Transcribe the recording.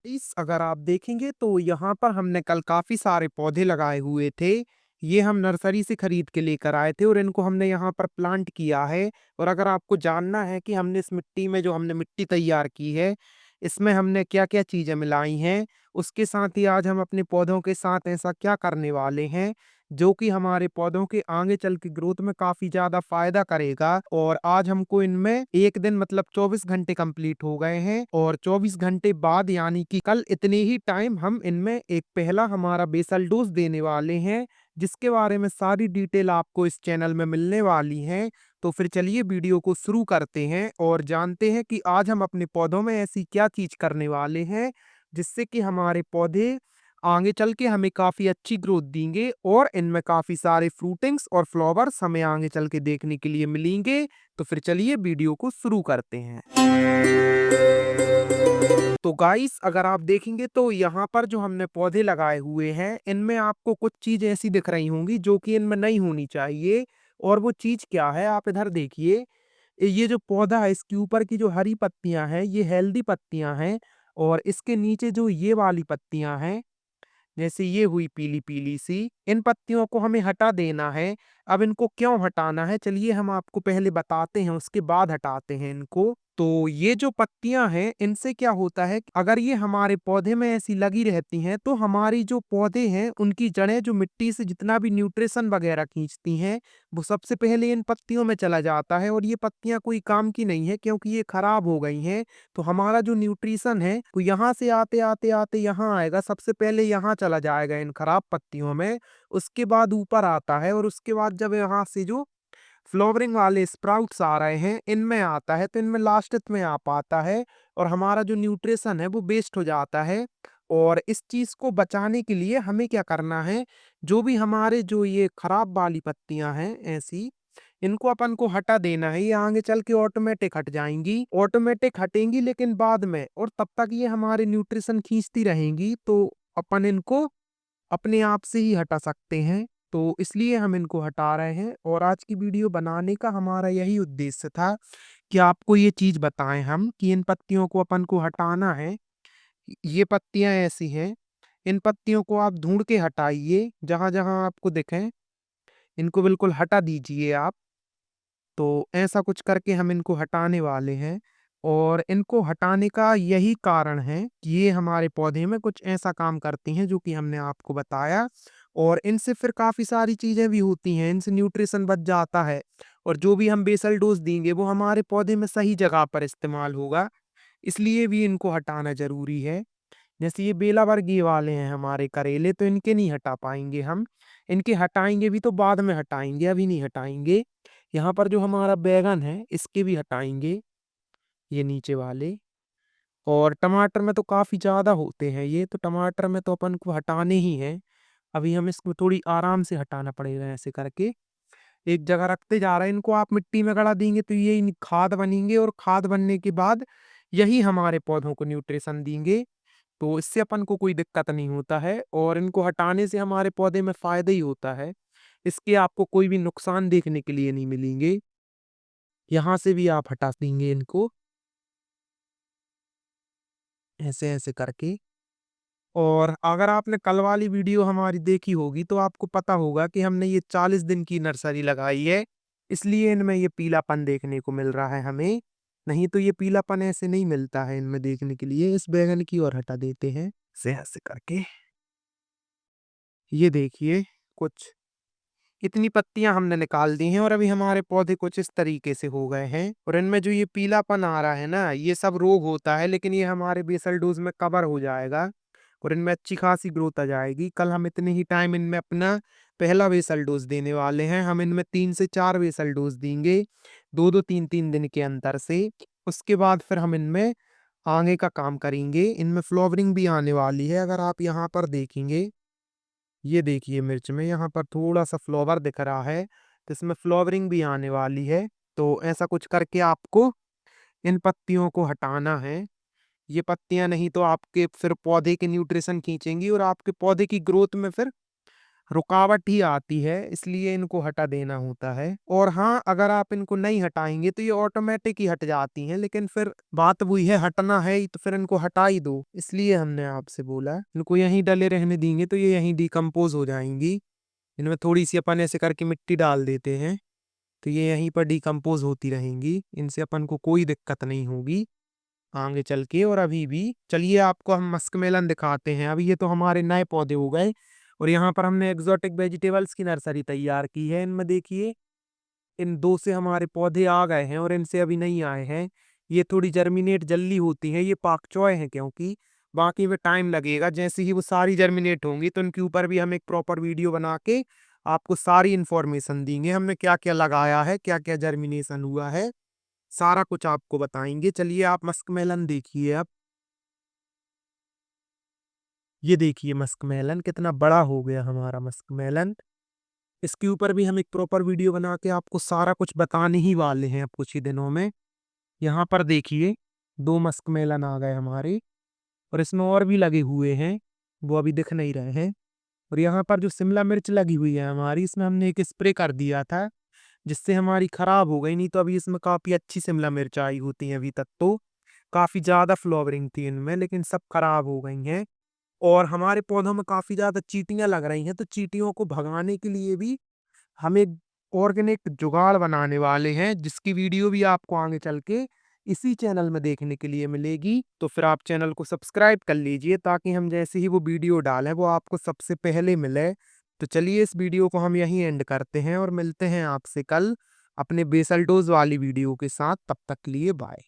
इस अगर आप देखेंगे तो यहाँ पर हमने कल काफ़ी सारे पौधे लगाए हुए थे। ये हम नर्सरी से खरीद के लेकर आए थे और इनको हमने यहाँ पर प्लांट किया है। और अगर आपको जानना है कि हमने इस मिट्टी में जो हमने मिट्टी तैयार की है, इसमें हमने क्या-क्या चीज़ें मिलाई हैं, उसके साथ ही आज हम अपने पौधों के साथ ऐसा क्या करने वाले हैं, जो कि हमारे पौधों के आगे चल के ग्रोथ में काफ़ी ज़्यादा फ़ायदा करेगा। और आज हमको इनमें 1 दिन मतलब 24 घंटे कंप्लीट हो गए हैं और 24 घंटे बाद यानी कि कल इतने ही टाइम हम इनमें एक पहला हमारा बेसल डोज़ देने वाले हैं, जिसके बारे में सारी डिटेल आपको इस चैनल में मिलने वाली हैं। तो फिर चलिए वीडियो को शुरू करते हैं और जानते हैं कि आज हम अपने पौधों में ऐसी क्या चीज़ करने वाले हैं, जिससे कि हमारे पौधे आगे चल के हमें काफ़ी अच्छी ग्रोथ देंगे और इनमें काफ़ी सारे फ्रूटिंग्स और फ्लावर्स हमें आगे चल के देखने के लिए मिलेंगे। तो फिर चलिए वीडियो को शुरू करते हैं। तो गाइस अगर आप देखेंगे तो यहाँ पर जो हमने पौधे लगाए हुए हैं, इनमें आपको कुछ चीज़ ऐसी दिख रही होंगी जो कि इनमें नहीं होनी चाहिए। और वो चीज़ क्या है आप इधर देखिए। ये जो पौधा है इसके ऊपर की जो हरी पत्तियाँ हैं, ये हेल्दी पत्तियाँ हैं। और इसके नीचे जो ये वाली पत्तियाँ हैं, जैसे ये हुई पीली-पीली सी, इन पत्तियों को हमें हटा देना है। अब इनको क्यों हटाना है, चलिए हम आपको पहले बताते हैं, उसके बाद हटाते हैं इनको। तो ये जो पत्तियाँ हैं, इनसे क्या होता है, अगर ये हमारे पौधे में ऐसी लगी रहती हैं, तो हमारी जो पौधे हैं, उनकी जड़ें जो मिट्टी से जितना भी न्यूट्रिशन वगैरह खींचती हैं, वो सबसे पहले इन पत्तियों में चला जाता है और ये पत्तियाँ कोई काम की नहीं है क्योंकि ये खराब हो गई हैं। तो हमारा जो न्यूट्रिशन है वो यहाँ से आते आते आते यहाँ आएगा, सबसे पहले यहाँ चला जाएगा इन खराब पत्तियों में, उसके बाद ऊपर आता है और उसके बाद जब यहाँ से जो फ्लावरिंग वाले स्प्राउट्स आ रहे हैं इनमें आता है, तो इनमें लास्ट में आ पाता है और हमारा जो न्यूट्रिशन है वो वेस्ट हो जाता है। और इस चीज को बचाने के लिए हमें क्या करना है, जो भी हमारे जो ये खराब वाली पत्तियां हैं ऐसी, इनको अपन को हटा देना है। ये आगे चल के ऑटोमेटिक हट जाएंगी, ऑटोमेटिक हटेंगी लेकिन बाद में, और तब तक ये हमारे न्यूट्रिशन खींचती रहेंगी, तो अपन इनको अपने आप से ही हटा सकते हैं। तो इसलिए हम इनको हटा रहे हैं और आज की वीडियो बनाने का हमारा यही उद्देश्य था कि आपको ये चीज़ बताएं हम कि इन पत्तियों को अपन को हटाना है। ये पत्तियां ऐसी हैं, इन पत्तियों को आप ढूंढ के हटाइए, जहां जहां आपको दिखें इनको बिल्कुल हटा दीजिए आप। तो ऐसा कुछ करके हम इनको हटाने वाले हैं और इनको हटाने का यही कारण है कि ये हमारे पौधे में कुछ ऐसा काम करती हैं जो कि हमने आपको बताया। और इनसे फिर काफ़ी सारी चीज़ें भी होती हैं, इनसे न्यूट्रिशन बच जाता है और जो भी हम बेसल डोज देंगे वो हमारे पौधे में सही जगह पर इस्तेमाल होगा, इसलिए भी इनको हटाना ज़रूरी है। जैसे ये बेला वर्गीय वाले हैं हमारे करेले, तो इनके नहीं हटा पाएंगे हम, इनके हटाएंगे भी तो बाद में हटाएंगे, अभी नहीं हटाएंगे। यहाँ पर जो हमारा बैगन है इसके भी हटाएंगे, ये नीचे वाले। और टमाटर में तो काफ़ी ज़्यादा होते हैं ये, तो टमाटर में तो अपन को हटाने ही हैं। अभी हम इसको थोड़ी आराम से हटाना पड़ेगा, ऐसे करके एक जगह रखते जा रहे हैं इनको। आप मिट्टी में गड़ा देंगे तो ये खाद बनेंगे और खाद बनने के बाद यही हमारे पौधों को न्यूट्रिशन देंगे। तो इससे अपन को कोई दिक्कत नहीं होता है और इनको हटाने से हमारे पौधे में फ़ायदा ही होता है। इसके आपको कोई भी नुकसान देखने के लिए नहीं मिलेंगे। यहाँ से भी आप हटा देंगे इनको, ऐसे-ऐसे करके। और अगर आपने कल वाली वीडियो हमारी देखी होगी तो आपको पता होगा कि हमने ये 40 दिन की नर्सरी लगाई है, इसलिए इनमें ये पीलापन देखने को मिल रहा है हमें। नहीं तो ये पीलापन ऐसे नहीं मिलता है इनमें देखने के लिए। इस बैंगन की ओर हटा देते हैं, ऐसे-ऐसे करके। ये देखिए, कुछ इतनी पत्तियाँ हमने निकाल दी हैं और अभी हमारे पौधे कुछ इस तरीके से हो गए हैं। और इनमें जो ये पीलापन आ रहा है ना, ये सब रोग होता है, लेकिन ये हमारे बेसल डोज़ में कवर हो जाएगा और इनमें अच्छी खासी ग्रोथ आ जाएगी। कल हम इतने ही टाइम इनमें अपना पहला बेसल डोज़ देने वाले हैं। हम इनमें 3 से 4 बेसल डोज़ देंगे, 2-2 3-3 दिन के अंतर से। उसके बाद फिर हम इनमें आगे का काम करेंगे। इनमें फ्लावरिंग भी आने वाली है, अगर आप यहाँ पर देखेंगे, ये देखिए मिर्च में यहाँ पर थोड़ा-सा फ्लावर दिख रहा है, तो इसमें फ्लावरिंग भी आने वाली है। तो ऐसा कुछ करके आपको इन पत्तियों को हटाना है। ये पत्तियाँ नहीं तो आपके फिर पौधे के न्यूट्रिशन खींचेंगी और आपके पौधे की ग्रोथ में फिर रुकावट ही आती है, इसलिए इनको हटा देना होता है। और हाँ, अगर आप इनको नहीं हटाएँगे तो ये ऑटोमैटिक ही हट जाती हैं, लेकिन फिर बात वही है, हटना है ही तो फिर इनको हटा ही दो। इसलिए हमने आपसे बोला है। इनको यहीं डले रहने देंगे तो ये यहीं डिकम्पोज़ हो जाएँगी। इनमें थोड़ी-सी अपन ऐसे करके मिट्टी डाल देते हैं, तो ये यहीं पर डिकम्पोज़ होती रहेंगी। इनसे अपन को कोई दिक्कत नहीं होगी आगे चल के। और अभी भी चलिए आपको हम मस्कमेलन दिखाते हैं। अभी ये तो हमारे नए पौधे हो गए और यहाँ पर हमने एक्सोटिक वेजिटेबल्स की नर्सरी तैयार की है। इनमें देखिए, इन 2 से हमारे पौधे आ गए हैं और इनसे अभी नहीं आए हैं। ये थोड़ी जर्मिनेट जल्दी होती हैं, ये पाक चॉय हैं क्योंकि, बाकी में टाइम लगेगा। जैसे ही वो सारी जर्मिनेट होंगी तो इनके ऊपर भी हम एक प्रॉपर वीडियो बना के आपको सारी इन्फॉर्मेशन देंगे। हमने क्या-क्या लगाया है, क्या-क्या जर्मिनेशन हुआ है, सारा कुछ आपको बताएँगे। चलिए आप मस्कमेलन देखिए अब। ये देखिए मस्कमेलन कितना बड़ा हो गया हमारा मस्कमेलन। इसके ऊपर भी हम एक प्रॉपर वीडियो बना के आपको सारा कुछ बताने ही वाले हैं अब कुछ ही दिनों में। यहाँ पर देखिए 2 मस्कमेलन आ गए हमारे और इसमें और भी लगे हुए हैं, वो अभी दिख नहीं रहे हैं। और यहाँ पर जो शिमला मिर्च लगी हुई है हमारी, इसमें हमने एक स्प्रे कर दिया था, जिससे हमारी खराब हो गई, नहीं तो अभी इसमें काफ़ी अच्छी शिमला मिर्च आई होती हैं अभी तक तो। काफ़ी ज़्यादा फ्लावरिंग थी इनमें, लेकिन सब खराब हो गई हैं। और हमारे पौधों में काफ़ी ज़्यादा चींटियाँ लग रही हैं, तो चींटियों को भगाने के लिए भी हम एक ऑर्गेनिक जुगाड़ बनाने वाले हैं, जिसकी वीडियो भी आपको आगे चल के इसी चैनल में देखने के लिए मिलेगी। तो फिर आप चैनल को सब्सक्राइब कर लीजिए ताकि हम जैसे ही वो वीडियो डालें वो आपको सबसे पहले मिले। तो चलिए इस वीडियो को हम यहीं एंड करते हैं और मिलते हैं आपसे कल अपने बेसल डोज़ वाली वीडियो के साथ। तब तक के लिए बाय।